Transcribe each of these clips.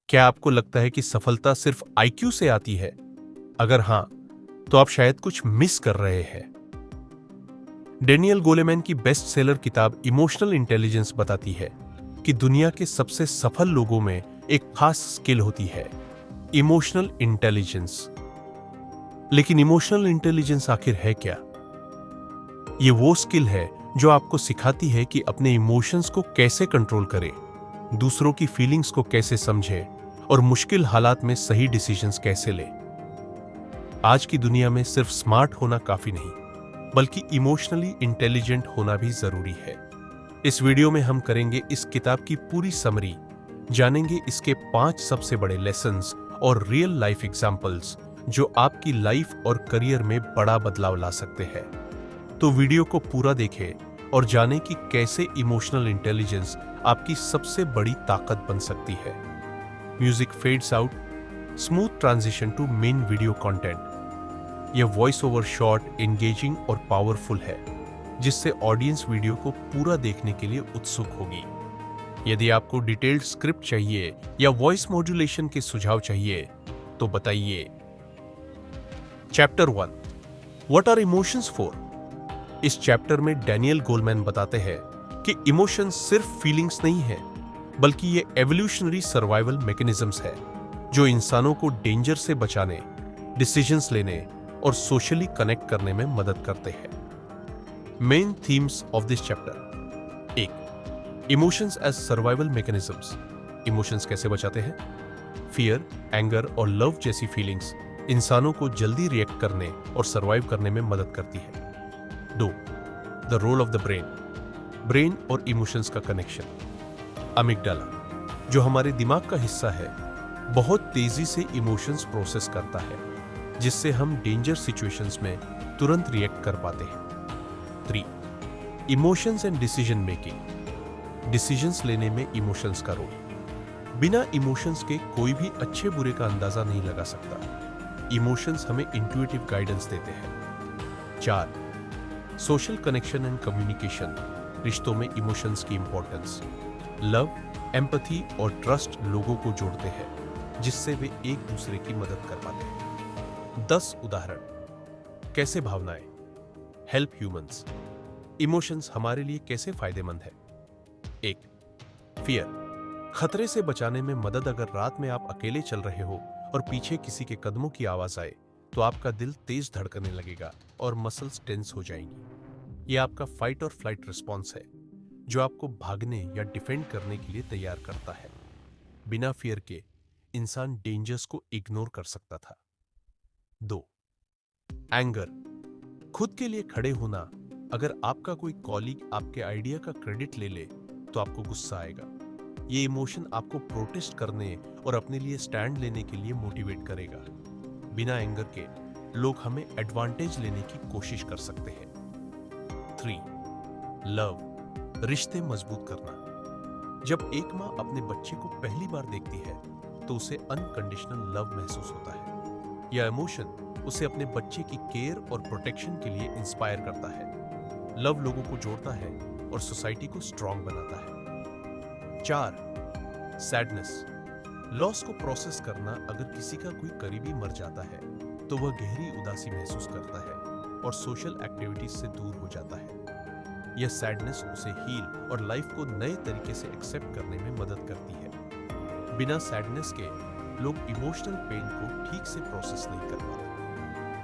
क्या आपको लगता है कि सफलता सिर्फ आईक्यू से आती है? अगर हां, तो आप शायद कुछ मिस कर रहे हैं। डेनियल गोलेमैन की बेस्ट सेलर किताब इमोशनल इंटेलिजेंस बताती है कि दुनिया के सबसे सफल लोगों में एक खास स्किल होती है, इमोशनल इंटेलिजेंस। लेकिन इमोशनल इंटेलिजेंस आखिर है क्या? ये वो स्किल है जो आपको सिखाती है कि अपने इमोशंस को कैसे कंट्रोल करें, दूसरों की फीलिंग्स को कैसे समझें और मुश्किल हालात में सही डिसीजंस कैसे लें। आज की दुनिया में सिर्फ स्मार्ट होना काफी नहीं, बल्कि इमोशनली इंटेलिजेंट होना भी जरूरी है। इस वीडियो में हम करेंगे इस किताब की पूरी समरी, जानेंगे इसके 5 सबसे बड़े लेसन्स और रियल लाइफ एग्जाम्पल्स जो आपकी लाइफ और करियर में बड़ा बदलाव ला सकते हैं। तो वीडियो को पूरा देखें और जानें कि कैसे इमोशनल इंटेलिजेंस आपकी सबसे बड़ी ताकत बन सकती है। Music fades out, smooth transition to main video content. यह वॉइस ओवर शॉर्ट, एंगेजिंग और पावरफुल है, जिससे ऑडियंस वीडियो को पूरा देखने के लिए उत्सुक होगी। यदि आपको डिटेल्ड स्क्रिप्ट चाहिए या वॉइस मॉड्यूलेशन के सुझाव चाहिए, तो बताइए। Chapter 1, what are emotions for? इस चैप्टर में डैनियल गोलमैन बताते हैं कि इमोशंस सिर्फ फीलिंग्स नहीं है, बल्कि ये एवोल्यूशनरी सर्वाइवल मैकेनिज्म्स है जो इंसानों को डेंजर से बचाने, डिसीजंस लेने और सोशली कनेक्ट करने में मदद करते हैं। Main themes of this chapter. 1, emotions as survival mechanisms. Emotions कैसे बचाते हैं? फियर, एंगर और लव जैसी फीलिंग्स इंसानों को जल्दी रिएक्ट करने और सर्वाइव करने में मदद करती है। 2, the role of the brain और इमोशंस का कनेक्शन। अमिगडाला, जो हमारे दिमाग का हिस्सा है, बहुत तेजी से इमोशंस प्रोसेस करता है, जिससे हम डेंजर सिचुएशंस में तुरंत रिएक्ट कर पाते हैं। 3, emotions and decision making. Decisions लेने में इमोशंस का रोल। बिना इमोशंस के कोई भी अच्छे बुरे का अंदाजा नहीं लगा सकता। इमोशंस हमें इंट्यूटिव गाइडेंस देते हैं। 4, सोशल कनेक्शन एंड कम्युनिकेशन। रिश्तों में इमोशंस की इंपॉर्टेंस। लव, एम्पैथी और ट्रस्ट लोगों को जोड़ते हैं, जिससे वे एक दूसरे की मदद कर पाते हैं। 10 उदाहरण। कैसे भावनाएं हेल्प ह्यूमंस। इमोशंस हमारे लिए कैसे फायदेमंद है? 1, फियर, खतरे से बचाने में मदद। अगर रात में आप अकेले चल रहे हो और पीछे किसी के कदमों की आवाज आए, तो आपका दिल तेज धड़कने लगेगा और मसल्स टेंस हो जाएंगी। यह आपका फाइट और फ्लाइट रिस्पॉन्स है, जो आपको भागने या डिफेंड करने के लिए तैयार करता है। बिना फियर के इंसान डेंजर्स को इग्नोर कर सकता था। 2, एंगर, खुद के लिए खड़े होना। अगर आपका कोई कॉलीग आपके आइडिया का क्रेडिट ले ले, तो आपको गुस्सा आएगा। ये इमोशन आपको प्रोटेस्ट करने और अपने लिए स्टैंड लेने के लिए मोटिवेट करेगा। बिना एंगर के लोग हमें एडवांटेज लेने की कोशिश कर सकते हैं। 3, लव, रिश्ते मजबूत करना। जब एक माँ अपने बच्चे को पहली बार देखती है, तो उसे अनकंडीशनल लव महसूस होता है। यह इमोशन उसे अपने बच्चे की केयर और प्रोटेक्शन के लिए इंस्पायर करता है। लव लोगों को जोड़ता है और सोसाइटी को स्ट्रांग बनाता है। 4, सैडनेस, लॉस को प्रोसेस करना। अगर किसी का कोई करीबी मर जाता है, तो वह गहरी उदासी महसूस करता है और सोशल एक्टिविटीज से दूर हो जाता है। यह सैडनेस उसे हील और लाइफ को नए तरीके से एक्सेप्ट करने में मदद करती है। बिना सैडनेस के लोग इमोशनल पेन को ठीक से प्रोसेस नहीं कर पाते।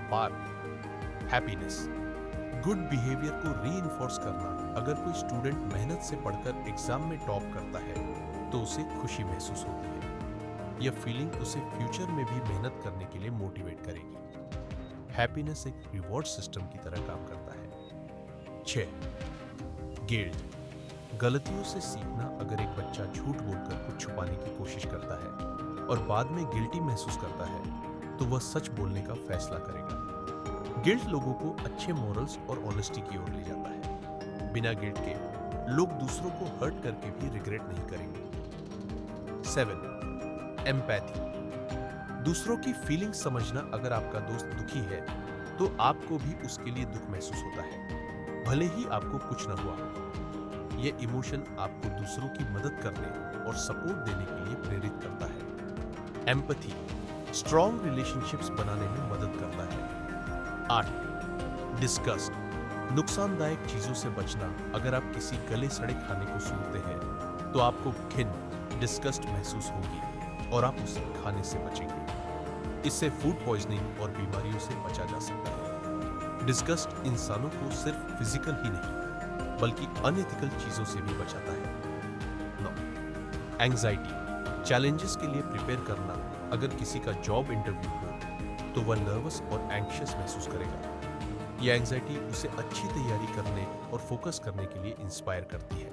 5, हैप्पीनेस, गुड बिहेवियर को रीइंफोर्स करना। अगर कोई स्टूडेंट मेहनत से पढ़कर एग्जाम में टॉप करता है, तो उसे खुशी महसूस होती है। यह फीलिंग उसे फ्यूचर में भी मेहनत करने के लिए मोटिवेट करेगी। हैप्पीनेस एक रिवॉर्ड सिस्टम की तरह काम करता है। 6, गिल्ट, गलतियों से सीखना। अगर एक बच्चा झूठ बोलकर कुछ छुपाने की कोशिश करता है और बाद में गिल्टी महसूस करता है, तो वह सच बोलने का फैसला करेगा। गिल्ट लोगों को अच्छे मॉरल्स और ऑनेस्टी की ओर ले जाता है। बिना गिल्ट के लोग दूसरों को हर्ट करके भी रिग्रेट नहीं करेंगे। 7, एम्पैथी, दूसरों की फीलिंग्स समझना। अगर आपका दोस्त दुखी है, तो आपको भी उसके लिए दुख महसूस होता है, भले ही आपको कुछ न हुआ हो। यह इमोशन आपको दूसरों की मदद करने और सपोर्ट देने के लिए प्रेरित करता है। एम्पैथी स्ट्रॉन्ग रिलेशनशिप्स बनाने में मदद करता है। 8 डिस्गस्ट नुकसानदायक चीजों से बचना। अगर आप किसी गले सड़े खाने को सूंघते हैं तो आपको घिन डिस्गस्ट महसूस होगी और आप उसे खाने से बचेंगे। इससे फूड पॉइजनिंग और बीमारियों से बचा जा सकता है। डिस्गस्ट इंसानों को सिर्फ फिजिकल ही नहीं बल्कि अनएथिकल चीजों से भी बचाता है। 9 एंजाइटी चैलेंजेस के लिए प्रिपेयर करना। अगर किसी का जॉब इंटरव्यू हो तो वह नर्वस और एंग्शियस महसूस करेगा। यह एंजाइटी उसे अच्छी तैयारी करने और फोकस करने के लिए इंस्पायर करती है।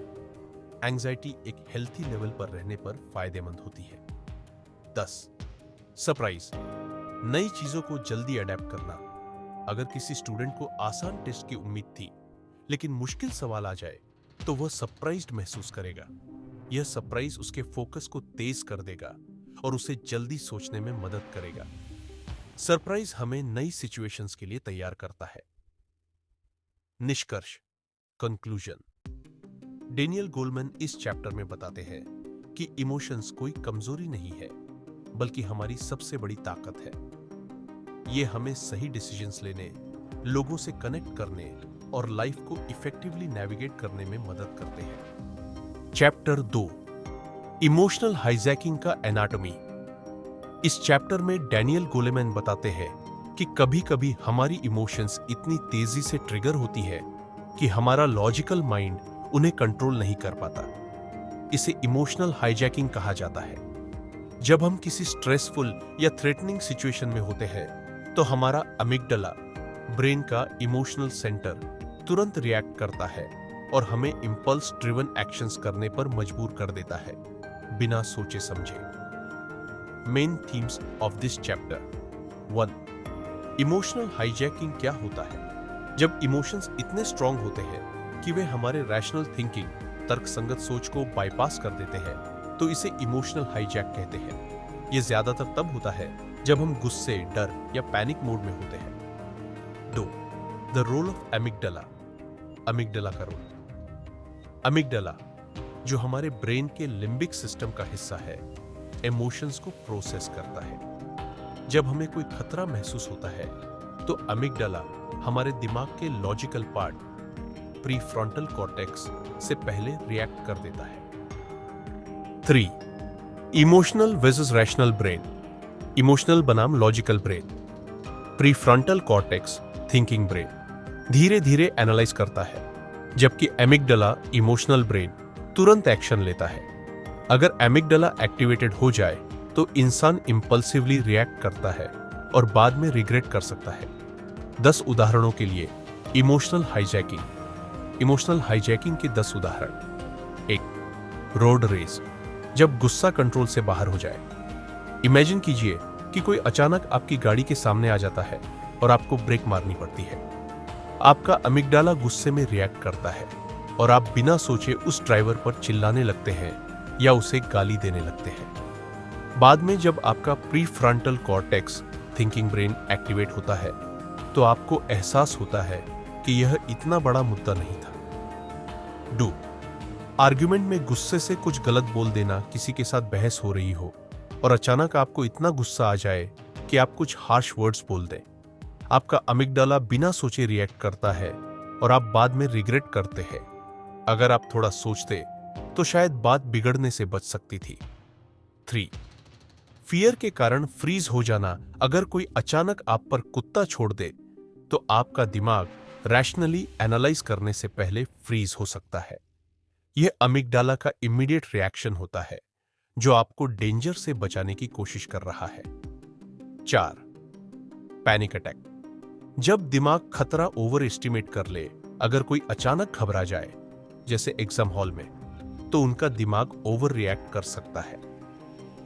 एंजाइटी एक हेल्थी लेवल पर रहने पर फायदेमंद होती है। 10 सरप्राइज नई चीजों को जल्दी अडेप्ट करना। अगर किसी स्टूडेंट को आसान टेस्ट की उम्मीद थी लेकिन मुश्किल सवाल आ जाए तो वह सरप्राइज्ड महसूस करेगा। यह सरप्राइज उसके फोकस को तेज कर देगा और उसे जल्दी सोचने में मदद करेगा। सरप्राइज हमें नई सिचुएशंस के लिए तैयार करता है। निष्कर्ष कंक्लूजन डेनियल गोलमैन इस चैप्टर में बताते हैं कि इमोशंस कोई कमजोरी नहीं है बल्कि हमारी सबसे बड़ी ताकत है। ये हमें सही डिसीजंस लेने, लोगों से कनेक्ट करने और लाइफ को इफेक्टिवली नेविगेट करने में मदद करते हैं। चैप्टर 2 इमोशनल हाईजैकिंग का एनाटॉमी। इस चैप्टर में डेनियल गोलेमैन बताते हैं कि कभी-कभी हमारी इमोशंस इतनी तेजी से ट्रिगर होती है कि हमारा लॉजिकल माइंड उन्हें कंट्रोल नहीं कर पाता। इसे इमोशनल हाईजैकिंग कहा जाता है। जब हम किसी स्ट्रेसफुल या थ्रेटनिंग सिचुएशन में होते हैं तो हमारा अमिगडाला, ब्रेन का इमोशनल सेंटर, तुरंत रिएक्ट करता है और हमें इंपल्स ड्रिवन एक्शंस करने पर मजबूर कर देता है, बिना सोचे समझे। Main themes of this chapter. 1 emotional hijacking क्या होता है? जब इमोशंस इतने स्ट्रांग होते हैं कि वे हमारे रैशनल थिंकिंग, तर्कसंगत सोच को बाईपास कर देते हैं तो इसे इमोशनल हाईजैक कहते हैं। यह ज्यादातर तब होता है जब हम गुस्से, डर या पैनिक मोड में होते हैं। 2 the role of amygdala. Amygdala का रोल। अमिगडाला जो हमारे ब्रेन के लिम्बिक सिस्टम का हिस्सा है, इमोशंस को प्रोसेस करता है। जब हमें कोई खतरा महसूस होता है तो अमिगडाला हमारे दिमाग के लॉजिकल पार्ट, प्रीफ्रंटल कॉर्टेक्स से पहले रिएक्ट कर देता है। 3 emotional versus rational brain. Emotional बनाम logical brain. Prefrontal cortex thinking brain धीरे धीरे एनालाइज करता है, जबकि अमिगडाला इमोशनल ब्रेन तुरंत एक्शन लेता है। अगर अमिगडाला एक्टिवेटेड हो जाए तो इंसान इंपल्सिवली रिएक्ट करता है और बाद में रिग्रेट कर सकता है। 10 उदाहरणों के लिए इमोशनल हाईजैकिंग। इमोशनल हाईजैकिंग के 10 उदाहरण। 1 रोड रेस। जब गुस्सा कंट्रोल से बाहर हो जाए। इमेजिन कीजिए कि कोई अचानक आपकी गाड़ी के सामने आ जाता है और आपको ब्रेक मारनी पड़ती है। आपका अमिगडाला गुस्से में रिएक्ट करता है और आप बिना सोचे उस ड्राइवर पर चिल्लाने लगते हैं या उसे गाली देने लगते हैं। बाद में जब आपका prefrontal cortex thinking brain activate होता है तो आपको एहसास होता है कि यह इतना बड़ा मुद्दा नहीं था। 2 आर्ग्यूमेंट में गुस्से से कुछ गलत बोल देना। किसी के साथ बहस हो रही हो और अचानक आपको इतना गुस्सा आ जाए कि आप कुछ हार्श वर्ड्स बोल दें। आपका अमिगडाला बिना सोचे रिएक्ट करता है और आप बाद में रिग्रेट करते हैं। अगर आप थोड़ा सोचते तो शायद बात बिगड़ने से बच सकती थी। 3 फियर के कारण फ्रीज हो जाना। अगर कोई अचानक आप पर कुत्ता छोड़ दे तो आपका दिमाग रैशनली एनालाइज करने से पहले फ्रीज हो सकता है। यह अमिगडाला का इमीडिएट रिएक्शन होता है जो आपको डेंजर से बचाने की कोशिश कर रहा है। 4 पैनिक अटैक। जब दिमाग खतरा ओवर एस्टिमेट कर ले। अगर कोई अचानक घबरा जाए, जैसे एग्जाम हॉल में, तो उनका दिमाग ओवर रिएक्ट कर सकता है।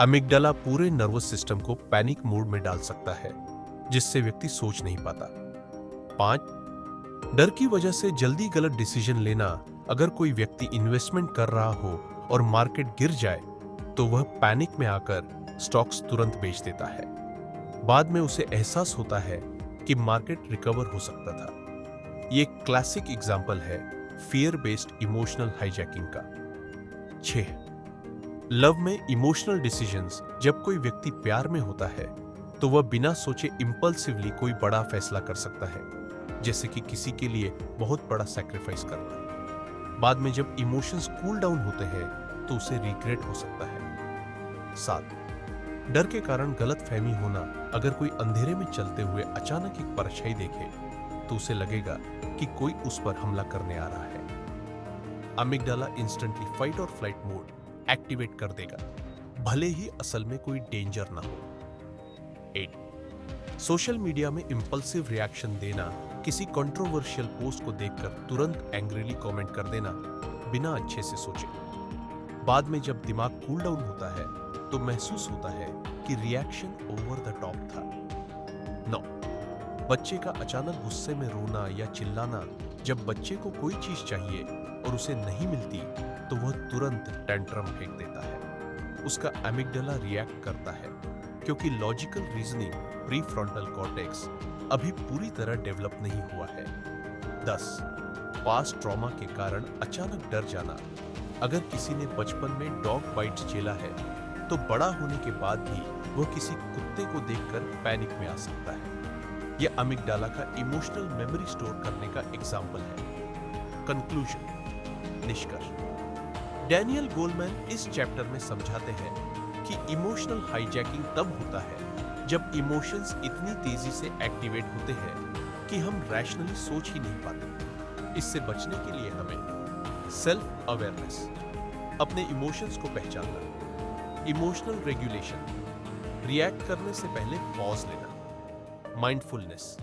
अमिगडाला पूरे नर्वस सिस्टम को पैनिक मोड में डाल सकता है, जिससे व्यक्ति सोच नहीं पाता। 5 डर की वजह से जल्दी गलत डिसीजन लेना। अगर कोई व्यक्ति इन्वेस्टमेंट कर रहा हो और मार्केट गिर जाए तो वह पैनिक में आकर स्टॉक्स तुरंत बेच देता है। बाद में उसे एहसास होता है कि मार्केट रिकवर हो सकता था। यह एक क्लासिक एग्जाम्पल है फियर बेस्ड इमोशनल हाईजैकिंग का। 6 लव में इमोशनल डिसीजंस, जब कोई व्यक्ति प्यार में होता है तो वह बिना सोचे इंपल्सिवली कोई बड़ा फैसला कर सकता है, जैसे कि किसी के लिए बहुत बड़ा सैक्रिफाइस करना। बाद में जब इमोशंस कूल डाउन होते हैं तो उसे रिग्रेट हो सकता है। 7. डर के कारण गलत फहमी होना। अगर कोई अंधेरे में चलते हुए अचानक एक परछाई देखे तो उसे लगेगा कि कोई उस पर हमला करने आ रहा है। अमिगडाला इंस्टेंटली फाइट और फ्लाइट मोड एक्टिवेट कर देगा, भले ही असल में कोई डेंजर ना हो। 8. सोशल मीडिया में इंपल्सिव रिएक्शन देना। किसी कंट्रोवर्शियल पोस्ट को देखकर तुरंत एंग्रीली कमेंट कर देना बिना अच्छे से सोचे। बाद में जब दिमाग कूल डाउन होता है तो महसूस होता है कि रिएक्शन ओवर द टॉप था। 9. बच्चे का अचानक गुस्से में रोना या चिल्लाना। जब बच्चे को कोई चीज चाहिए और उसे नहीं मिलती तो वह तुरंत टेंट्रम फेंक देता है। उसका एमिगडाला रिएक्ट करता है क्योंकि लॉजिकल रीजनिंग, प्रीफ्रंटल कॉर्टेक्स अभी पूरी तरह डेवलप नहीं हुआ है। 10. पास्ट ट्रॉमा के कारण अचानक डर जाना। अगर किसी ने बचपन में डॉग बाइट्स झेला है तो बड़ा होने के बाद भी वह किसी कुत्ते को देखकर पैनिक में आ सकता है। यह अमिगडाला का इमोशनल मेमोरी स्टोर करने का एग्जाम्पल है। कंक्लूजन, निष्कर्ष। डैनियल गोलमैन इस चैप्टर में समझाते हैं कि इमोशनल हाईजैकिंग तब होता है जब इमोशंस इतनी तेजी से एक्टिवेट होते हैं कि हम रैशनली सोच ही नहीं पाते। इससे बचने के लिए हमें सेल्फ अवेयरनेस, अपने इमोशंस को पहचानना, इमोशनल रेगुलेशन, रिएक्ट करने से पहले पॉज लेना, माइंडफुलनेस,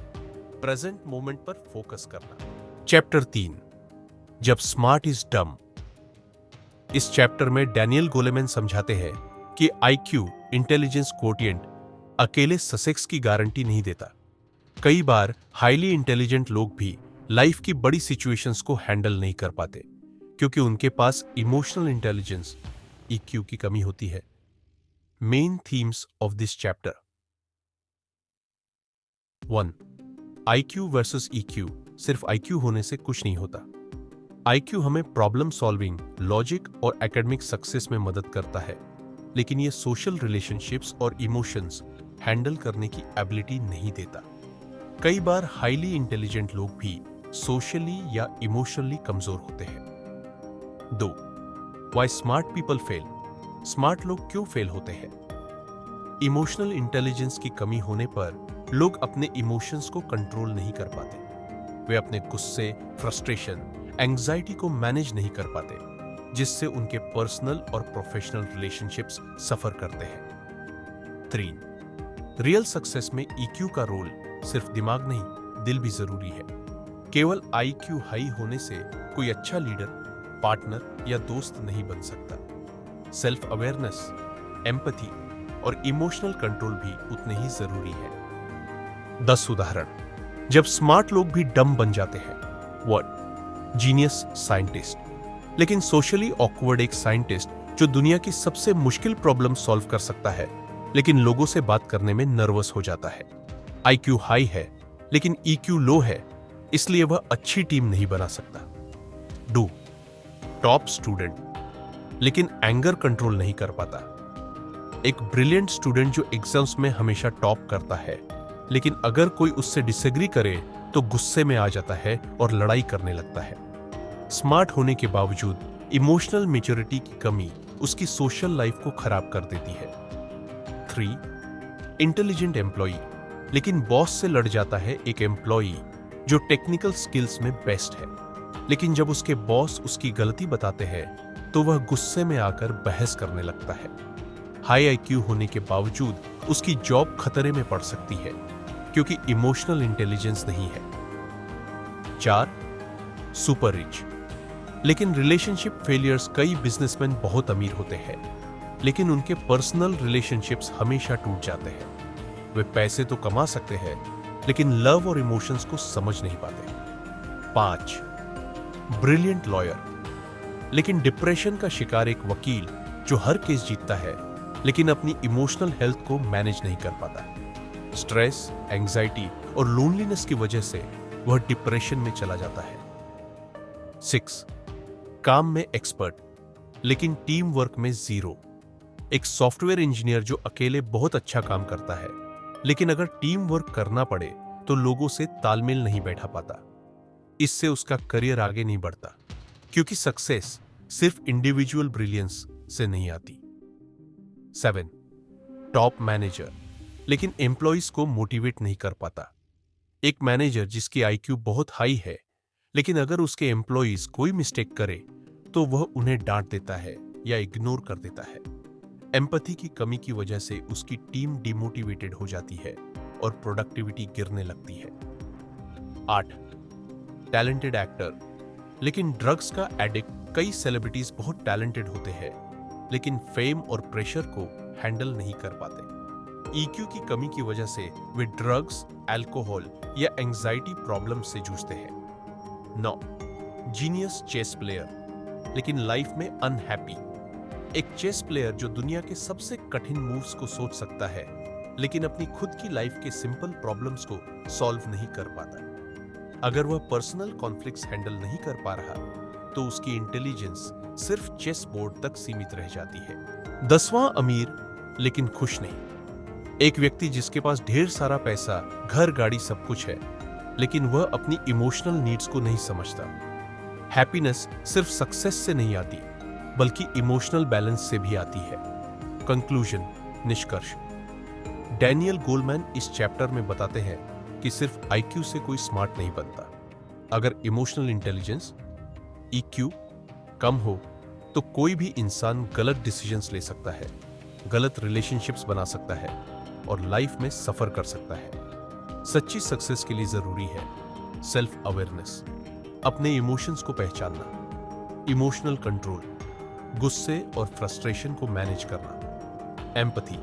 प्रेजेंट मोमेंट पर फोकस करना। चैप्टर 3, जब स्मार्ट इज डम। इस चैप्टर में डैनियल गोलेमैन समझाते हैं कि आईक्यू, इंटेलिजेंस कोटिएंट, अकेले ससेक्स की गारंटी नहीं देता। कई बार हाईली इंटेलिजेंट लोग भी लाइफ की बड़ी सिचुएशंस को हैंडल नहीं कर पाते क्योंकि उनके पास इमोशनल इंटेलिजेंस, ईक्यू की कमी होती है। Main themes of this chapter. 1. IQ versus EQ. सिर्फ आईक्यू होने से कुछ नहीं होता। आईक्यू हमें प्रॉब्लम सॉल्विंग, लॉजिक और एकेडमिक सक्सेस में मदद करता है, लेकिन ये सोशल रिलेशनशिप्स और इमोशंस हैंडल करने की एबिलिटी नहीं देता। कई बार हाईली इंटेलिजेंट लोग भी सोशली या इमोशनली कमजोर होते हैं। 2. Why smart people fail. Smart लोग क्यों फेल होते हैं? इमोशनल इंटेलिजेंस की कमी होने पर लोग अपने इमोशंस को कंट्रोल नहीं कर पाते। वे अपने गुस्से, फ्रस्ट्रेशन, एंग्जाइटी को मैनेज नहीं कर पाते, जिससे उनके पर्सनल और प्रोफेशनल रिलेशनशिप्स सफर करते हैं। 3. रियल सक्सेस में ईक्यू का रोल सिर्फ दिमाग नहीं, दिल भी जरूरी है। केवल आईक्यू हाई होने से कोई अच्छा लीडर, पार्टनर या दोस्त नहीं बन सकता। सेल्फ अवेयरनेस, एम्पैथी और इमोशनल कंट्रोल भी उतने ही जरूरी है। 10 उदाहरण जब स्मार्ट लोग भी डम बन जाते हैं। 1. Genius scientist. लेकिन सोशली ऑकवर्ड एक साइंटिस्ट जो दुनिया की सबसे मुश्किल प्रॉब्लम सॉल्व कर सकता है, लेकिन लोगों से बात करने में नर्वस हो जाता है। आईक्यू हाई है लेकिन ईक्यू लो है, इसलिए वह अच्छी टीम नहीं बना सकता। 2. टॉप स्टूडेंट लेकिन एंगर कंट्रोल नहीं कर पाता। एक ब्रिलियंट स्टूडेंट जो एग्जाम्स में हमेशा टॉप करता है, लेकिन अगर कोई उससे डिसएग्री करे तो गुस्से में आ जाता है और लड़ाई करने लगता है। स्मार्ट होने के बावजूद इमोशनल मैच्योरिटी की कमी उसकी सोशल लाइफ को खराब कर देती है। 3. इंटेलिजेंट एम्प्लॉई लेकिन बॉस से लड़ जाता है एक एम्प्लॉई जो टेक्निकल स्किल्स में बेस्ट है, लेकिन जब उसके बॉस उसकी गलती बताते हैं तो वह गुस्से में आकर बहस करने लगता है। हाई आईक्यू होने के बावजूद उसकी जॉब खतरे में पड़ सकती है क्योंकि इमोशनल इंटेलिजेंस नहीं है। 4. सुपर रिच लेकिन रिलेशनशिप फेलियर्स। कई बिजनेसमैन बहुत अमीर होते हैं लेकिन उनके पर्सनल रिलेशनशिप्स हमेशा टूट जाते हैं। वे पैसे तो कमा सकते हैं लेकिन लव और इमोशंस को समझ नहीं पाते। 5. ब्रिलियंट लॉयर लेकिन डिप्रेशन का शिकार एक वकील जो हर केस जीतता है लेकिन अपनी इमोशनल हेल्थ को मैनेज नहीं कर पाता। स्ट्रेस, एंग्जाइटी और लोनलीनेस की वजह से वह डिप्रेशन में चला जाता है। 6. काम में एक्सपर्ट लेकिन टीम वर्क में जीरो। एक सॉफ्टवेयर इंजीनियर जो अकेले बहुत अच्छा काम करता है, लेकिन अगर टीम वर्क करना पड़े तो लोगों से तालमेल नहीं बैठा पाता। इससे उसका करियर आगे नहीं बढ़ता, क्योंकि सक्सेस सिर्फ इंडिविजुअल ब्रिलियंस से नहीं आती। 7. टॉप मैनेजर लेकिन एम्प्लॉइज को मोटिवेट नहीं कर पाता। एक मैनेजर जिसकी आईक्यू बहुत हाई है, लेकिन अगर उसके एम्प्लॉइज कोई मिस्टेक करे तो वह उन्हें डांट देता है या इग्नोर कर देता है। एम्पैथी की कमी की वजह से उसकी टीम डिमोटिवेटेड हो जाती है और प्रोडक्टिविटी गिरने लगती है। 8. टैलेंटेड एक्टर लेकिन ड्रग्स का एडिक्ट। कई सेलिब्रिटीज बहुत टैलेंटेड होते हैं, लेकिन फेम और प्रेशर को हैंडल नहीं कर पाते। ईक्यू की कमी की वजह से वे ड्रग्स, अल्कोहल या एंजाइटी प्रॉब्लम से जूझते हैं। 9. जीनियस चेस प्लेयर लेकिन लाइफ में अनहैप्पी। एक चेस प्लेयर जो दुनिया के सबसे कठिन मूव्स को सोच सकता है, लेकिन अपनी खुद की लाइफ के सिंपल प्रॉब्लम्स को सॉल्व नहीं कर पाता। अगर वह पर्सनल कॉन्फ्लिक्ट्स हैंडल नहीं कर पा रहा तो उसकी इंटेलिजेंस सिर्फ चेस बोर्ड तक सीमित रह जाती है। 10वां अमीर लेकिन खुश नहीं। एक व्यक्ति जिसके पास ढेर सारा पैसा, घर, गाड़ी सब कुछ है, लेकिन वह अपनी इमोशनल नीड्स को नहीं समझता। हैप्पीनेस सिर्फ सक्सेस से नहीं आती, बल्कि इमोशनल बैलेंस से भी आती है। कंक्लूजन, निष्कर्ष। डैनियल गोलमैन इस चैप्टर में बताते हैं कि सिर्फ आईक्यू से कोई स्मार्ट नहीं बनता। अगर इमोशनल इंटेलिजेंस, ईक्यू कम हो तो कोई भी इंसान गलत डिसीजंस ले सकता है, गलत रिलेशनशिप्स बना सकता है और लाइफ में सफर कर सकता है। सच्ची सक्सेस के लिए जरूरी है सेल्फ अवेयरनेस, अपने इमोशंस को पहचानना, इमोशनल कंट्रोल, गुस्से और फ्रस्ट्रेशन को मैनेज करना, एम्पैथी,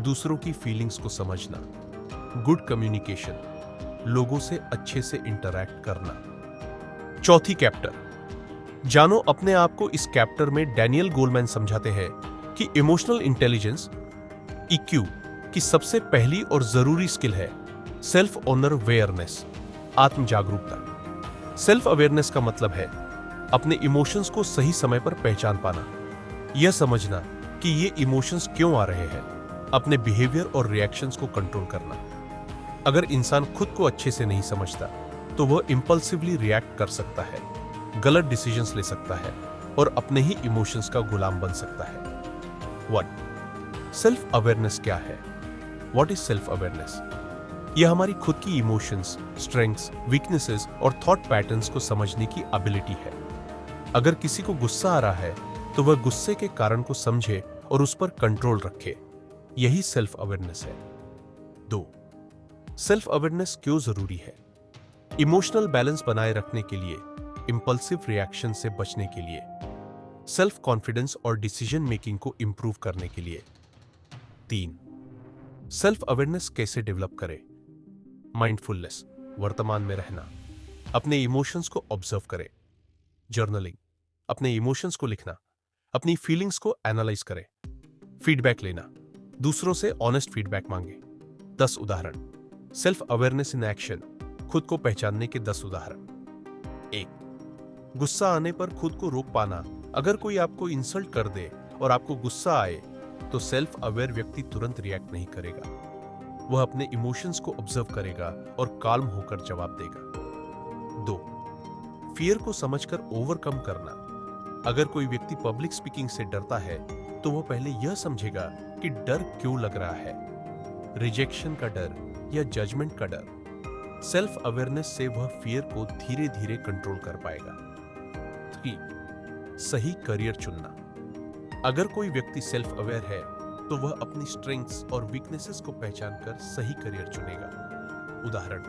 दूसरों की फीलिंग्स को समझना, गुड कम्युनिकेशन, लोगों से अच्छे से इंटरैक्ट करना। चौथी कैप्टर, जानो अपने आप को। इस कैप्टर में डैनियल गोलमैन समझाते हैं कि इमोशनल इंटेलिजेंस, ईक्यू की सबसे पहली और जरूरी स्किल है सेल्फ ऑनर अवेयरनेस, आत्म जागरूकता। सेल्फ अवेयरनेस का मतलब है अपने इमोशंस को सही समय पर पहचान पाना, यह समझना कि ये इमोशंस क्यों आ रहे हैं, अपने बिहेवियर और रिएक्शंस को कंट्रोल करना। अगर इंसान खुद को अच्छे से नहीं समझता तो वह इंपल्सिवली रिएक्ट कर सकता है, गलत डिसीजंस ले सकता है और अपने ही इमोशंस का गुलाम बन सकता है। 1. सेल्फ अवेयरनेस क्या है? What is self awareness? यह हमारी खुद की इमोशंस, स्ट्रेंथ्स, वीकनेसेस और थॉट पैटर्न्स को समझने की एबिलिटी है। अगर किसी को गुस्सा आ रहा है तो वह गुस्से के कारण को समझे और उस पर कंट्रोल रखे, यही सेल्फ अवेयरनेस है। 2. सेल्फ अवेयरनेस क्यों जरूरी है? इमोशनल बैलेंस बनाए रखने के लिए, इंपल्सिव रिएक्शन से बचने के लिए, सेल्फ कॉन्फिडेंस और डिसीजन मेकिंग को इंप्रूव करने के लिए। 3. सेल्फ अवेयरनेस कैसे डेवलप करें? माइंडफुलनेस, वर्तमान में रहना, अपने इमोशंस को ऑब्जर्व करें, जर्नलिंग, अपने इमोशंस को लिखना, अपनी फीलिंग्स को एनालाइज करें, फीडबैक लेना, दूसरों से ऑनेस्ट फीडबैक मांगे। 10 उदाहरण सेल्फ अवेयरनेस इन एक्शन, खुद को पहचानने के 10 उदाहरण। 1. गुस्सा आने पर खुद को रोक पाना। अगर कोई आपको इंसल्ट कर दे और आपको गुस्सा आए तो सेल्फ अवेयर व्यक्ति तुरंत रिएक्ट नहीं करेगा, वह अपने इमोशंस को ऑब्जर्व करेगा और काल्म होकर जवाब देगा। 2. फियर को समझकर ओवरकम करना। अगर कोई व्यक्ति पब्लिक स्पीकिंग से डरता है तो वह पहले यह समझेगा कि डर क्यों लग रहा है, रिजेक्शन का डर या जजमेंट का डर। सेल्फ अवेयरनेस से वह फियर को धीरे धीरे कंट्रोल कर पाएगा। 3. सही करियर चुनना। अगर कोई व्यक्ति सेल्फ अवेयर है तो वह अपनी स्ट्रेंथ्स और वीकनेसेस को पहचानकर सही करियर चुनेगा। उदाहरण,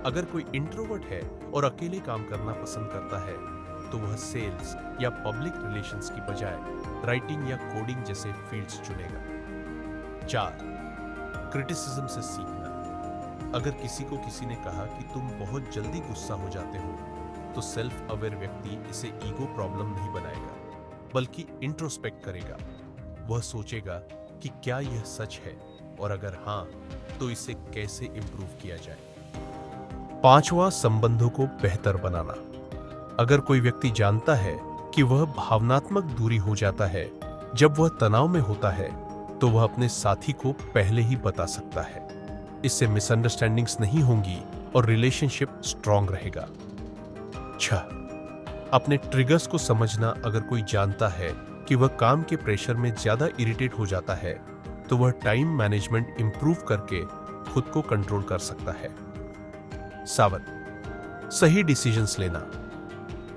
अगर कोई इंट्रोवर्ट है और अकेले काम करना पसंद करता है तो वह सेल्स या पब्लिक रिलेशंस की बजाय राइटिंग या कोडिंग जैसे फील्ड्स चुनेगा। 4. क्रिटिसिज्म से सीखना। अगर किसी को किसी ने कहा कि तुम बहुत जल्दी गुस्सा हो जाते हो तो सेल्फ अवेयर व्यक्ति इसे ईगो प्रॉब्लम नहीं बनाएगा, बल्कि इंट्रोस्पेक्ट करेगा। वह सोचेगा कि क्या यह सच है और अगर हाँ तो इसे कैसे इंप्रूव किया जाए। 5वां संबंधों को बेहतर बनाना। अगर कोई व्यक्ति जानता है कि वह भावनात्मक दूरी हो जाता है जब वह तनाव में होता है तो वह अपने साथी को पहले ही बता सकता है। इससे मिसअंडरस्टैंडिंग्स नहीं होंगी और रिलेशनशिप स्ट्रांग रहेगा। 6. अपने ट्रिगर्स को समझना। अगर कोई जानता है कि वह काम के प्रेशर में ज्यादा इरिटेट हो जाता है तो वह टाइम मैनेजमेंट इंप्रूव करके खुद को कंट्रोल कर सकता है। 7. सही डिसीजंस लेना।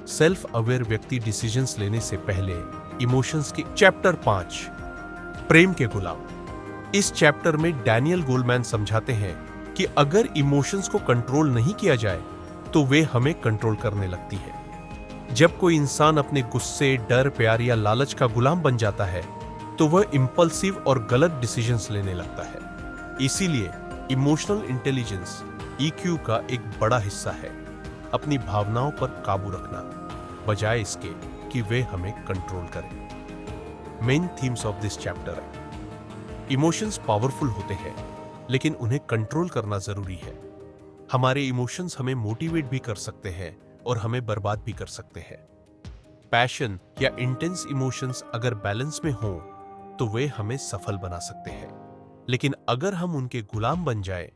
सेल्फ अवेयर व्यक्ति डिसीजंस लेने से पहले इमोशंस की। चैप्टर 5, प्रेम के गुलाम। इस चैप्टर में डैनियल गोलमैन समझाते हैं कि अगर इमोशंस को कंट्रोल नहीं किया जाए तो वे हमें कंट्रोल करने लगती है। जब कोई इंसान अपने गुस्से, डर, प्यार या लालच का गुलाम बन जाता है तो वह इंपल्सिव और गलत डिसीजंस लेने लगता है। इसीलिए इमोशनल इंटेलिजेंस EQ का एक बड़ा हिस्सा है अपनी भावनाओं पर काबू रखना, बजाय इसके कि वे हमें कंट्रोल करें। Main themes of this chapter है। इमोशंस पावरफुल होते हैं लेकिन उन्हें कंट्रोल करना जरूरी है। हमारे इमोशंस हमें मोटिवेट भी कर सकते हैं और हमें बर्बाद भी कर सकते हैं। पैशन या इंटेंस इमोशंस अगर बैलेंस में हों तो वे हमें सफल बना सकते हैं, लेकिन अगर हम उनके गुलाम बन जाएं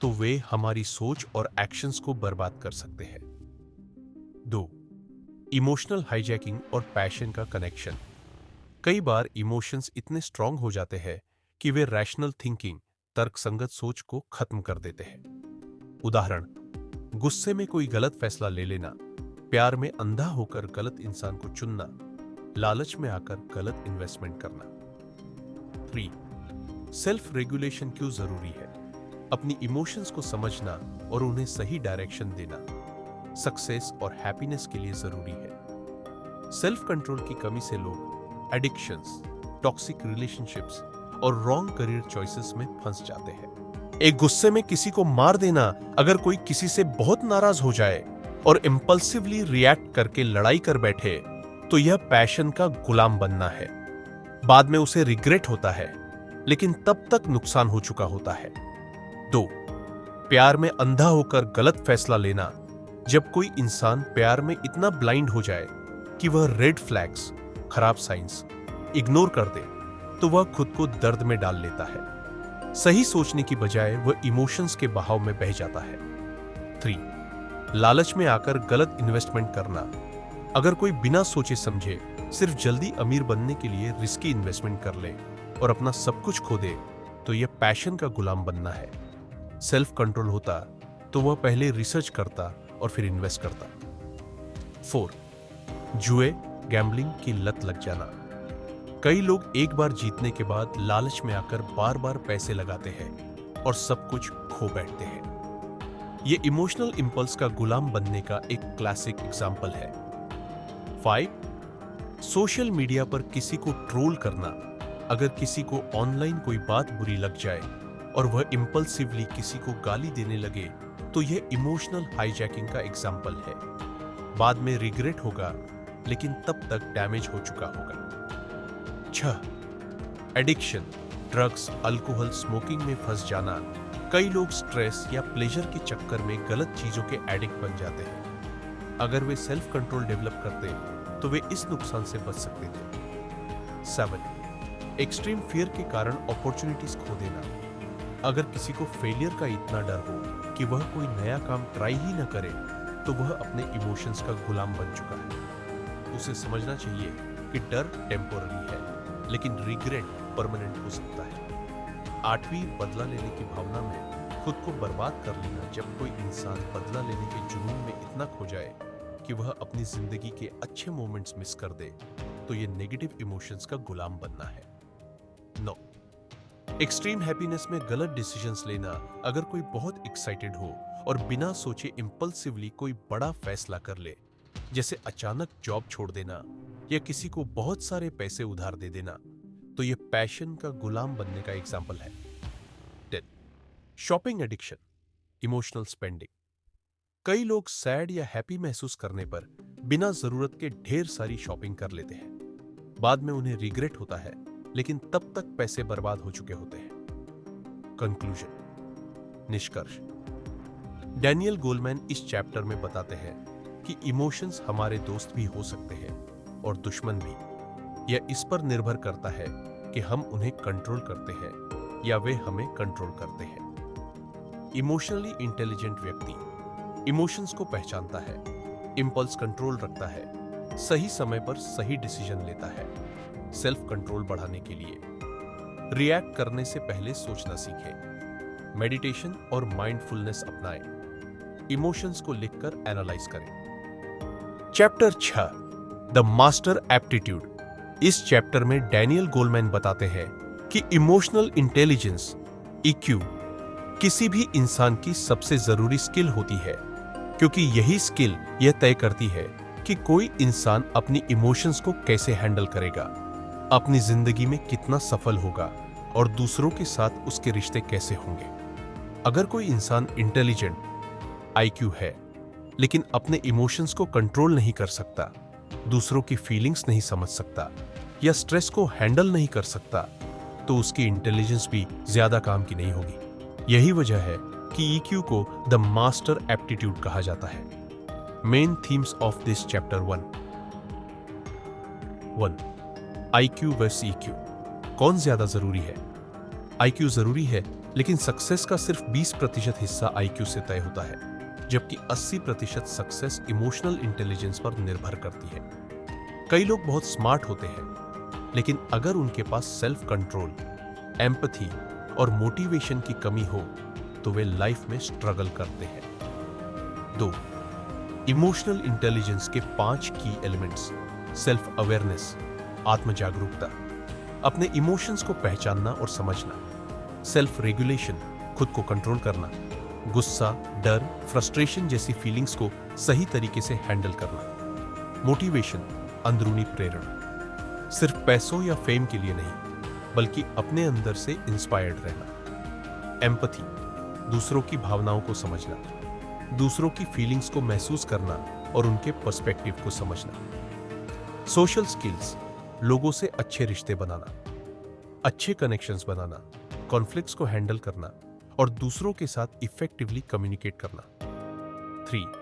तो वे हमारी सोच और एक्शंस को बर्बाद कर सकते हैं। 2. इमोशनल हाईजैकिंग और पैशन का कनेक्शन। कई बार इमोशंस इतने स्ट्रांग हो जाते हैं कि वे रैशनल थिंकिंग, तर्कसंगत सोच को खत्म कर देते हैं। उदाहरण, गुस्से में कोई गलत फैसला ले लेना, प्यार में अंधा होकर गलत इंसान को चुनना, लालच में आकर गलत इन्वेस्टमेंट करना। 3. सेल्फ रेगुलेशन क्यों जरूरी है। अपनी इमोशंस को समझना और उन्हें सही डायरेक्शन देना सक्सेस और हैप्पीनेस के लिए जरूरी है। सेल्फ कंट्रोल की कमी से लोग एडिक्शंस, टॉक्सिक रिलेशनशिप्स और रॉन्ग करियर चॉइसेस में फंस जाते हैं। एक गुस्से में किसी को मार देना, अगर कोई किसी से बहुत नाराज हो जाए और इंपल्सिवली रिएक्ट करके लड़ाई कर बैठे तो यह पैशन का गुलाम बनना है। बाद में उसे रिग्रेट होता है, लेकिन तब तक नुकसान हो चुका होता है। 2. प्यार में अंधा होकर गलत फैसला लेना। जब कोई इंसान प्यार में इतना ब्लाइंड हो जाए कि वह रेड फ्लैग्स, खराब साइंस इग्नोर कर दे तो वह खुद को दर्द में डाल लेता है। सही सोचने की बजाय वह इमोशंस के बहाव में बह जाता है। 3. लालच में आकर गलत इन्वेस्टमेंट करना। अगर कोई बिना सोचे समझे सिर्फ जल्दी अमीर बनने के लिए रिस्की इन्वेस्टमेंट कर ले और अपना सब कुछ खो दे तो यह पैशन का गुलाम बनना है। सेल्फ कंट्रोल होता तो वह पहले रिसर्च करता और फिर इन्वेस्ट करता। 4. जुए, गैम्बलिंग की लत लग जाना। कई लोग एक बार जीतने के बाद लालच में आकर बार बार पैसे लगाते हैं और सब कुछ खो बैठते हैं। यह इमोशनल इंपल्स का गुलाम बनने का एक क्लासिक एग्जाम्पल है। 5. सोशल मीडिया पर किसी को ट्रोल करना। अगर किसी को ऑनलाइन कोई बात बुरी लग जाए और वह इंपल्सिवली किसी को गाली देने लगे तो यह इमोशनल हाईजैकिंग का एग्जाम्पल है। बाद में रिग्रेट होगा, लेकिन तब तक डैमेज हो चुका होगा। 6. एडिक्शन, ड्रग्स, अल्कोहल, स्मोकिंग में फंस जाना। कई लोग स्ट्रेस या प्लेजर के चक्कर में गलत चीजों के एडिक्ट बन जाते हैं। अगर वे सेल्फ कंट्रोल डेवलप करते तो वे इस नुकसान से बच सकते थे। 7. एक्सट्रीम फियर के कारण अपॉर्चुनिटीज खो देना। अगर किसी को फेलियर का इतना डर हो कि वह कोई नया काम ट्राई ही न करे तो वह अपने इमोशंस का गुलाम बन चुका है। उसे समझना चाहिए कि डर टेम्पोररी है, लेकिन रिग्रेट परमानेंट हो सकता है। 8वीं, बदला लेने की भावना में खुद को बर्बाद कर लेना। जब कोई इंसान बदला लेने के जुनून में इतना खो जाए कि वह अपनी जिंदगी के अच्छे मोमेंट्स मिस कर दे तो यह नेगेटिव इमोशंस का गुलाम बनना है। 9. एक्सट्रीम हैप्पीनेस में गलत डिसीजंस लेना। अगर कोई बहुत एक्साइटेड हो और बिना सोचे इंपल्सिवली कोई बड़ा फैसला कर ले, जैसे अचानक जॉब छोड़ देना या किसी को बहुत सारे पैसे उधार दे देना, तो यह पैशन का गुलाम बनने का एग्जाम्पल है। 10. Shopping addiction, emotional spending. कई लोग सैड या हैप्पी महसूस करने पर बिना जरूरत के ढेर सारी शॉपिंग कर लेते हैं। बाद में उन्हें रिग्रेट होता है, लेकिन तब तक पैसे बर्बाद हो चुके होते हैं। कंक्लूजन, निष्कर्ष। डैनियल गोलमैन इस चैप्टर में बताते हैं कि इमोशंस हमारे दोस्त भी हो सकते हैं और दुश्मन भी। यह इस पर निर्भर करता है कि हम उन्हें कंट्रोल करते हैं या वे हमें कंट्रोल करते हैं। इमोशनली इंटेलिजेंट व्यक्ति इमोशंस को पहचानता है, इंपल्स कंट्रोल रखता है, सही समय पर सही डिसीजन लेता है। सेल्फ कंट्रोल बढ़ाने के लिए रिएक्ट करने से पहले सोचना सीखें, मेडिटेशन और माइंडफुलनेस अपनाएं, इमोशंस को लिखकर एनालाइज करें। Chapter 6 the master aptitude. इस चैप्टर में डैनियल गोलमैन बताते हैं कि इमोशनल इंटेलिजेंस EQ किसी भी इंसान की सबसे जरूरी स्किल होती है, क्योंकि यही स्किल यह तय करती है कि कोई इंसान अपनी इमोशंस को कैसे हैंडल करेगा, अपनी जिंदगी में कितना सफल होगा और दूसरों के साथ उसके रिश्ते कैसे होंगे। अगर कोई इंसान इंटेलिजेंट IQ है लेकिन अपने इमोशंस को कंट्रोल नहीं कर सकता, दूसरों की फीलिंग्स नहीं समझ सकता या स्ट्रेस को हैंडल नहीं कर सकता, तो उसकी इंटेलिजेंस भी ज्यादा काम की नहीं होगी। यही वजह है कि EQ को द मास्टर एप्टीट्यूड कहा जाता है। Main themes of this chapter 1 IQ versus EQ। कौन ज्यादा जरूरी है? IQ जरूरी है, लेकिन सक्सेस का सिर्फ 20% हिस्सा IQ से तय होता है, जबकि 80% सक्सेस इमोशनल इंटेलिजेंस पर निर्भर करती है। कई लोग बहुत स्मार्ट होते हैं, लेकिन अगर उनके पास सेल्फ कंट्रोल, एम्पैथी और मोटिवेशन की कमी हो तो वे लाइफ में स्ट्रगल करते हैं। 2 इमोशनल इंटेलिजेंस के 5 की एलिमेंट्स। सेल्फ अवेयरनेस, आत्म जागरूकता, अपने इमोशंस को पहचानना और समझना। सेल्फ रेगुलेशन, खुद को कंट्रोल करना, गुस्सा, डर, फ्रस्ट्रेशन जैसी फीलिंग्स को सही तरीके से हैंडल करना। मोटिवेशन, अंदरूनी प्रेरणा, सिर्फ पैसों या फेम के लिए नहीं, बल्कि अपने अंदर से इंस्पायर्ड रहना। एम्पैथी, दूसरों की भावनाओं को समझना, दूसरों की फीलिंग्स को महसूस करना और उनके पर्सपेक्टिव को समझना। सोशल स्किल्स, लोगों से अच्छे रिश्ते बनाना, अच्छे कनेक्शंस बनाना, कॉन्फ्लिक्ट्स को हैंडल करना और दूसरों के साथ इफेक्टिवली कम्युनिकेट करना। 3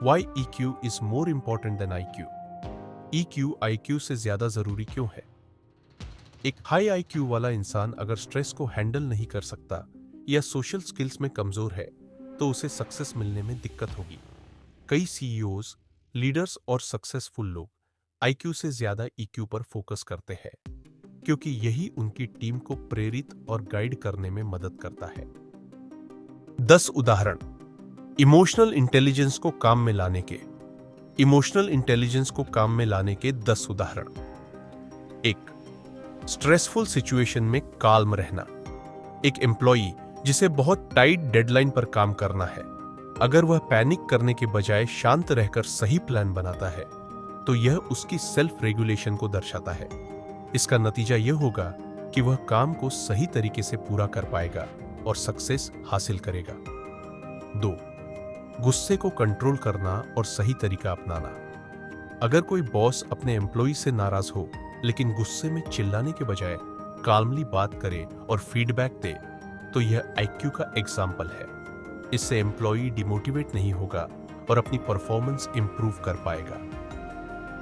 Why EQ is more important than IQ? EQ IQ से ज्यादा जरूरी क्यों है? एक हाई IQ वाला इंसान अगर स्ट्रेस को हैंडल नहीं कर सकता या सोशल स्किल्स में कमजोर है, तो उसे सक्सेस मिलने में दिक्कत होगी। कई CEOs, लीडर्स और सक्सेसफुल लोग IQ से ज्यादा EQ पर फोकस करते हैं, क्योंकि यही उनकी टीम को प्रेरित और गाइड करने में मदद करता है। 10 उदाहरण इमोशनल इंटेलिजेंस को काम में लाने के। इमोशनल इंटेलिजेंस को काम में लाने के 10 उदाहरण। 1 स्ट्रेसफुल सिचुएशन में काल्म रहना। एक एम्प्लॉई जिसे बहुत टाइट डेडलाइन पर काम करना है, अगर वह पैनिक करने के बजाय शांत रहकर सही प्लान बनाता है, तो यह उसकी सेल्फ रेगुलेशन को दर्शाता है। इसका नतीजा यह होगा कि वह काम को सही तरीके से पूरा कर पाएगा और सक्सेस हासिल करेगा। 2 गुस्से को कंट्रोल करना और सही तरीका अपनाना। अगर कोई बॉस अपने एम्प्लॉई से नाराज हो लेकिन गुस्से में चिल्लाने के बजाय काल्मली बात करे और फीडबैक दे, तो यह IQ का एग्जाम्पल है। इससे एम्प्लॉई डिमोटिवेट नहीं होगा और अपनी परफॉर्मेंस इंप्रूव कर पाएगा।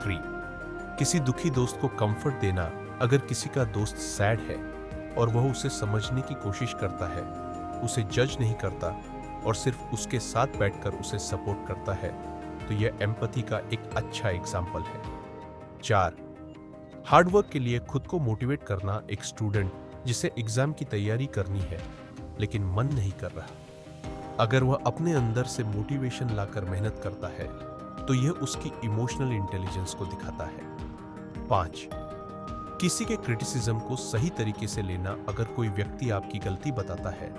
3 किसी दुखी दोस्त को कंफर्ट देना। अगर किसी का दोस्त सैड है और वह उसे समझने की कोशिश करता है, उसे जज नहीं करता और सिर्फ उसके साथ बैठकर उसे सपोर्ट करता है, तो यह एम्पैथी का एक अच्छा एग्जाम्पल है। 4 हार्डवर्क के लिए खुद को मोटिवेट करना। एक स्टूडेंट जिसे एग्जाम की तैयारी करनी है लेकिन मन नहीं कर रहा, अगर वह अपने अंदर से मोटिवेशन लाकर मेहनत करता है, तो यह उसकी इमोशनल इंटेलिजेंस को दिखाता है। 5 किसी के क्रिटिसिज्म को सही तरीके से लेना। अगर कोई व्यक्ति आपकी गलती बताता है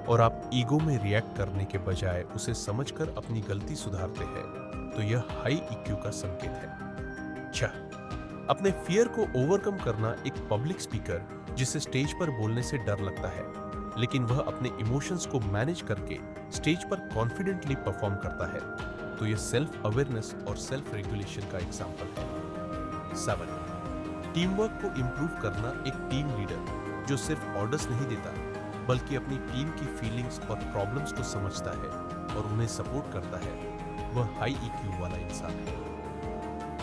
और आप ईगो में रिएक्ट करने के बजाय उसे समझकर अपनी गलती सुधारते हैं, तो यह हाई EQ का संकेत है। 6 अपने फियर को ओवरकम करना। एक पब्लिक स्पीकर जिसे स्टेज पर बोलने से डर लगता है, लेकिन वह अपने इमोशंस को मैनेज करके स्टेज पर कॉन्फिडेंटली परफॉर्म करता है, तो यह सेल्फ अवेयरनेस और सेल्फ रेगुलेशन का एग्जाम्पल है। 7 टीम वर्क को इंप्रूव करना। एक टीम लीडर जो सिर्फ ऑर्डर्स नहीं देता, बल्कि अपनी टीम की फीलिंग्स और प्रॉब्लम्स को समझता है और उन्हें सपोर्ट करता है, वह हाई EQ वाला इंसान है।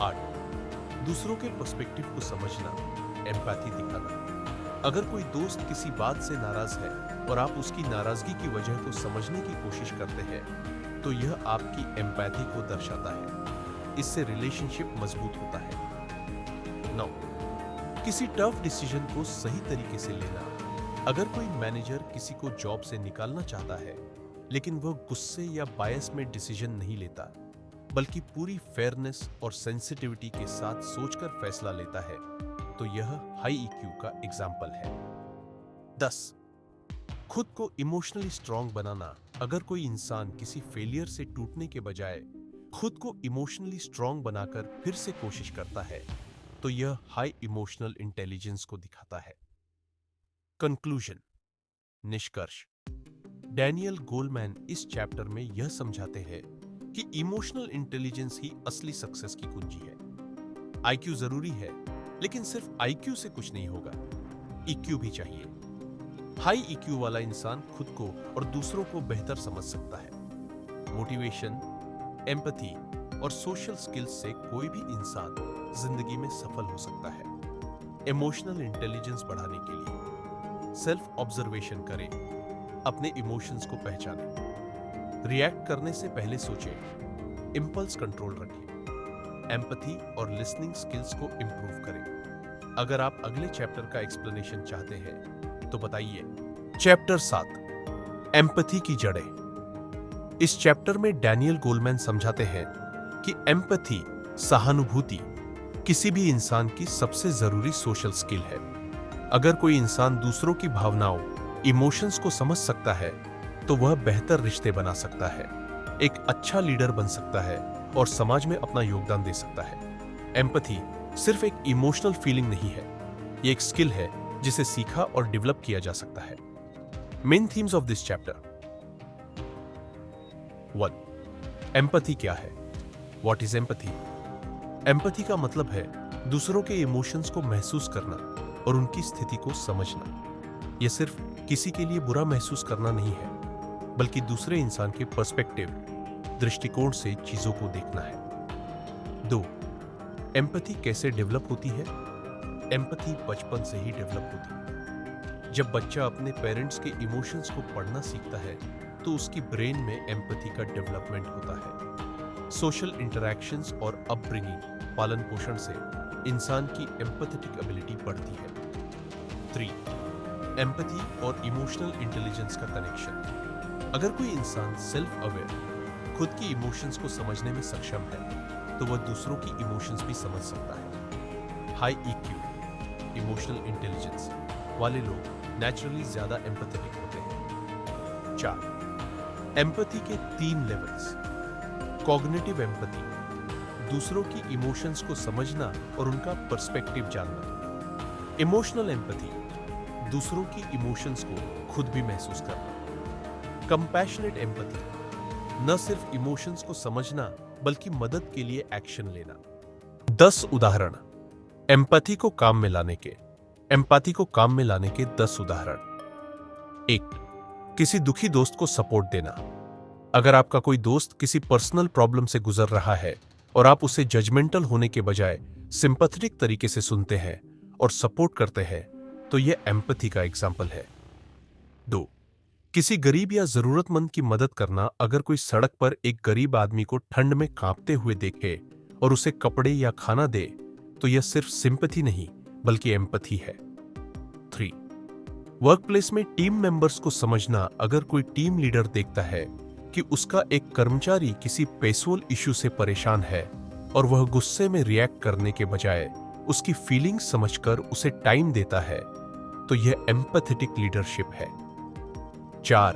8 दूसरों के पर्सपेक्टिव को समझना, एम्पैथी दिखाना। अगर कोई दोस्त किसी बात से नाराज है और आप उसकी नाराजगी की वजह को समझने की कोशिश करते हैं, तो यह आपकी एम्पैथी को दर्शाता है। इससे रिलेशनशिप मजबूत होता है। 9, किसी टफ डिसीजन को सही तरीके से लेना। अगर कोई मैनेजर किसी को जॉब से निकालना चाहता है, लेकिन वह गुस्से या बायस में डिसीजन नहीं लेता, बल्कि पूरी फेयरनेस और सेंसिटिविटी के साथ सोचकर फैसला लेता है, तो यह हाई ईक्यू का एग्जाम्पल है। 10, खुद को इमोशनली स्ट्रांग बनाना। अगर कोई इंसान किसी फेलियर से टूटने के बजाय खुद को इमोशनली स्ट्रांग बनाकर फिर से कोशिश करता है, तो यह हाई इमोशनल इंटेलिजेंस को दिखाता है। कंक्लूजन, निष्कर्ष। डैनियल गोलमैन इस चैप्टर में यह समझाते हैं कि इमोशनल इंटेलिजेंस ही असली सक्सेस की कुंजी है। आईक्यू जरूरी है, लेकिन सिर्फ आईक्यू से कुछ नहीं होगा, ईक्यू भी चाहिए। हाई ईक्यू वाला इंसान खुद को और दूसरों को बेहतर समझ सकता है। मोटिवेशन, एम्पैथी और सोशल स्किल्स से कोई भी इंसान जिंदगी में सफल हो सकता है। इमोशनल इंटेलिजेंस बढ़ाने के लिए सेल्फ ऑब्जर्वेशन करें, अपने इमोशंस को पहचानें, रिएक्ट करने से पहले सोचें, इंपल्स कंट्रोल रखें, एम्पैथी और लिसनिंग स्किल्स को इंप्रूव करें। अगर आप अगले चैप्टर का एक्सप्लेनेशन चाहते हैं तो बताइए। चैप्टर 7, एम्पैथी की जड़ें। इस चैप्टर में डैनियल गोलमैन समझाते हैं कि एम्पैथी, सहानुभूति, किसी भी इंसान की सबसे जरूरी सोशल स्किल है। अगर कोई इंसान दूसरों की भावनाओं, इमोशंस को समझ सकता है, तो वह बेहतर रिश्ते बना सकता है, एक अच्छा लीडर बन सकता है और समाज में अपना योगदान दे सकता है। एम्पैथी सिर्फ एक इमोशनल फीलिंग नहीं है, ये एक स्किल है जिसे सीखा और डेवलप किया जा सकता है। Main themes of this chapter. 1, empathy क्या है? What is empathy? एम्पैथी का मतलब है दूसरों के इमोशंस को महसूस करना और उनकी स्थिति को समझना। यह सिर्फ किसी के लिए बुरा महसूस करना नहीं है, बल्कि दूसरे इंसान के पर्सपेक्टिव, दृष्टिकोण से चीजों को देखना है। 2, एम्पैथी कैसे डेवलप होती है? एम्पैथी बचपन से ही डेवलप होती है। जब बच्चा अपने पेरेंट्स के इमोशंस को पढ़ना सीखता है, तो उसकी ब्रेन में एम्पैथी का डेवलपमेंट होता है। सोशल इंटरैक्शंस और अपब्रिंगिंग, पालन पोषण से इंसान की एम्पैथेटिक एबिलिटी बढ़ती है। 3, एम्पैथी और इमोशनल इंटेलिजेंस का कनेक्शन। अगर कोई इंसान सेल्फ अवेयर, खुद की इमोशंस को समझने में सक्षम है, तो वह दूसरों की इमोशंस भी समझ सकता है। हाई ईक्यू, इमोशनल इंटेलिजेंस वाले लोग नेचुरली ज्यादा एम्पैथेटिक होते हैं। 4, एम्पैथी के 3 लेवल्स। कॉग्निटिव एम्पैथी, दूसरों की इमोशंस को समझना और उनका पर्सपेक्टिव जानना। इमोशनल एम्पैथी, दूसरों की इमोशंस को खुद भी महसूस करना। कंपैशनेट एम्पैथी, न सिर्फ इमोशंस को समझना बल्कि मदद के लिए एक्शन लेना। 10 उदाहरण एम्पैथी को काम में लाने के। एम्पैथी को काम में लाने के 10 उदाहरण। 1, किसी दुखी दोस्त को सपोर्ट देना। अगर आपका कोई दोस्त किसी पर्सनल प्रॉब्लम से गुजर रहा है और आप उसे जजमेंटल होने के बजाय सिंपैथेटिक तरीके से सुनते हैं और सपोर्ट करते हैं, तो यह एम्पैथी का एग्जाम्पल है। 2, किसी गरीब या जरूरतमंद की मदद करना। अगर कोई सड़क पर एक गरीब आदमी को ठंड में कांपते हुए देखे और उसे कपड़े या खाना दे, तो यह सिर्फ सिंपैथी नहीं बल्कि एम्पैथी है। 3, वर्कप्लेस में टीम मेंबर्स को समझना। अगर कोई टीम लीडर देखता है कि उसका एक कर्मचारी किसी पेसोल इश्यू से परेशान है और वह गुस्से में रिएक्ट करने के बजाय उसकी फीलिंग्स समझकर उसे टाइम देता है, तो यह एम्पैथेटिक लीडरशिप है। 4,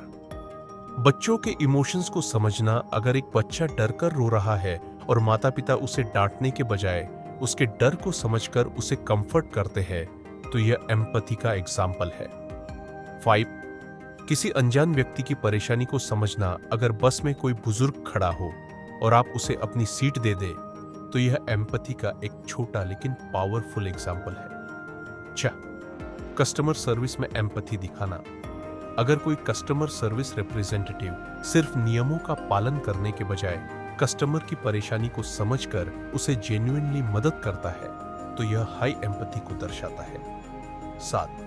बच्चों के इमोशंस को समझना। अगर एक बच्चा डरकर रो रहा है और माता-पिता उसे डांटने के बजाय उसके डर को समझकर उसे कंफर्ट करते हैं, तो यह एम्पैथी का एग्जाम्पल है। 5, किसी अनजान व्यक्ति की परेशानी को समझना। अगर बस में कोई बुजुर्ग खड़ा हो और आप उसे अपनी सीट दे दे, तो यह एम्पैथी का एक छोटा लेकिन पावरफुल एग्जाम्पल है। 6, कस्टमर सर्विस में एम्पैथी दिखाना। अगर कोई कस्टमर सर्विस रिप्रेजेंटेटिव सिर्फ नियमों का पालन करने के बजाय कस्टमर की परेशानी को समझकर उसे जेन्युइनली मदद करता है तो यह हाई एम्पैथी को दर्शाता है। 7.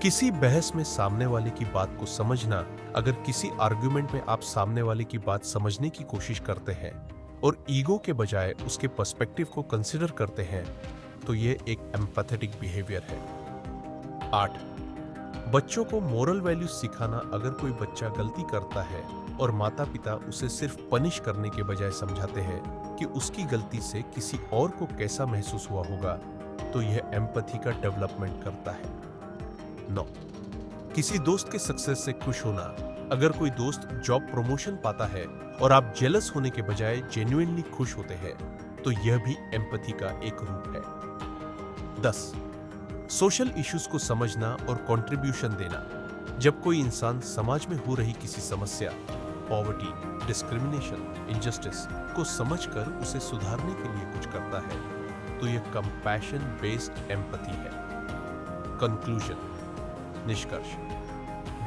किसी बहस में सामने वाले की बात को समझना। अगर किसी आर्गुमेंट में आप सामने वाले की बात समझने की कोशिश करते हैं और ईगो के बजाय उसके पर्सपेक्टिव को कंसिडर करते हैं तो यह एक एम्पैथेटिक बिहेवियर है। 8. बच्चों को मोरल वैल्यूज सिखाना। अगर कोई बच्चा गलती करता है और माता पिता उसे सिर्फ पनिश करने के बजाय समझाते हैं कि उसकी गलती से किसी और को कैसा महसूस हुआ होगा तो यह एम्पैथी का डेवलपमेंट करता है। 9. किसी दोस्त के सक्सेस से खुश होना। अगर कोई दोस्त जॉब प्रमोशन पाता है और आप जेलस होने के बजाय जेन्युइनली खुश होते हैं तो यह भी एम्पैथी का एक रूप है। 10. सोशल इश्यूज को समझना और कंट्रीब्यूशन देना। जब कोई इंसान समाज में हो रही किसी समस्या, पॉवर्टी, डिस्क्रिमिनेशन, इनजस्टिस को समझकर उसे सुधारने के लिए कुछ करता है तो यह कंपैशन बेस्ड एम्पैथी है। कंक्लूजन, निष्कर्ष।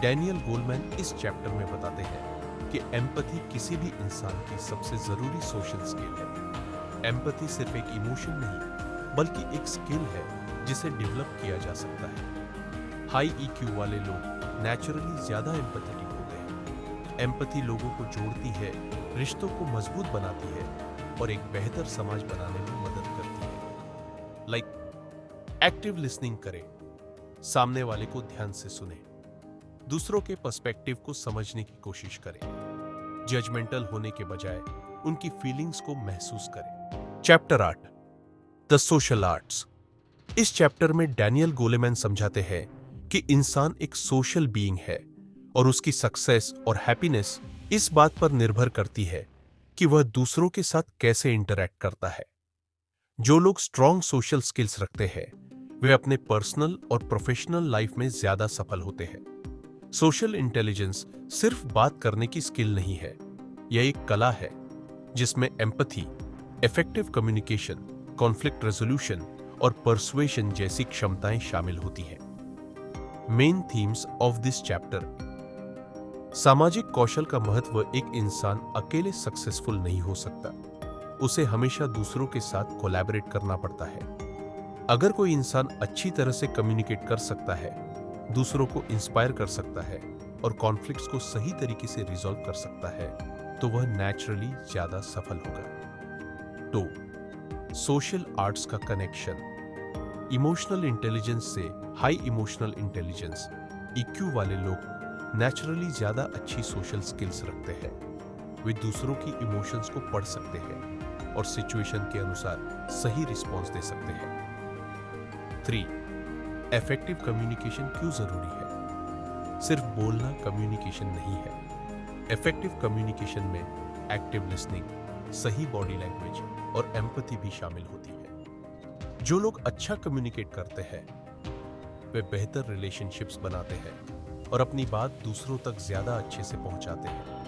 डैनियल गोलमैन इस चैप्टर में बताते हैं कि एम्पैथी किसी भी इंसान की सबसे जरूरी सोशल स्किल है। एम्पैथी सिर्फ एक इमोशन नहीं बल्कि एक स्किल है जिसे डेवलप किया जा सकता है। हाई ईक्यू वाले लोग नेचुरली ज्यादा एम्पैथेटिक होते हैं। एम्पैथी लोगों को जोड़ती है, रिश्तों को मजबूत बनाती है और एक बेहतर समाज बनाने में मदद करती है। एक्टिव लिसनिंग करें, सामने वाले को ध्यान से सुने, दूसरों के पर्सपेक्टिव को समझने की कोशिश करें, जजमेंटल होने के बजाय उनकी फीलिंग्स को महसूस करें। Chapter 8, the social arts. इस चैप्टर में डैनियल गोलेमैन समझाते हैं कि इंसान एक सोशल बीइंग है और उसकी सक्सेस और हैप्पीनेस इस बात पर निर्भर करती है कि वह दूसरों के साथ कैसे इंटरैक्ट करता है। जो लोग स्ट्रॉन्ग सोशल स्किल्स रखते हैं वे अपने पर्सनल और प्रोफेशनल लाइफ में ज्यादा सफल होते हैं। सोशल इंटेलिजेंस सिर्फ बात करने की स्किल नहीं है, यह एक कला है जिसमें empathy, effective communication, conflict resolution और परसुएशन जैसी क्षमताएं शामिल होती हैं। Main themes of this chapter. सामाजिक कौशल का महत्व। एक इंसान अकेले सक्सेसफुल नहीं हो सकता, उसे हमेशा दूसरों के साथ कोलैबोरेट करना पड़ता है। अगर कोई इंसान अच्छी तरह से कम्युनिकेट कर सकता है, दूसरों को इंस्पायर कर सकता है और कॉन्फ्लिक्ट्स को सही तरीके से रिजॉल्व कर सकता है तो वह नेचुरली ज्यादा सफल होगा। 2. सोशल आर्ट्स का कनेक्शन। इमोशनल इंटेलिजेंस से हाई इमोशनल इंटेलिजेंस, ईक्यू वाले लोग नेचुरली ज्यादा अच्छी सोशल स्किल्स रखते हैं। वे दूसरों की इमोशंस को पढ़ सकते हैं और सिचुएशन के अनुसार सही रिस्पॉन्स दे सकते हैं। 3. इफेक्टिव कम्युनिकेशन क्यों जरूरी है? सिर्फ बोलना कम्युनिकेशन नहीं है। इफेक्टिव कम्युनिकेशन में एक्टिव लिसनिंग, सही बॉडी लैंग्वेज और एम्पैथी भी शामिल होती है। जो लोग अच्छा कम्युनिकेट करते हैं वे बेहतर रिलेशनशिप्स बनाते हैं और अपनी बात दूसरों तक ज्यादा अच्छे से पहुंचाते हैं।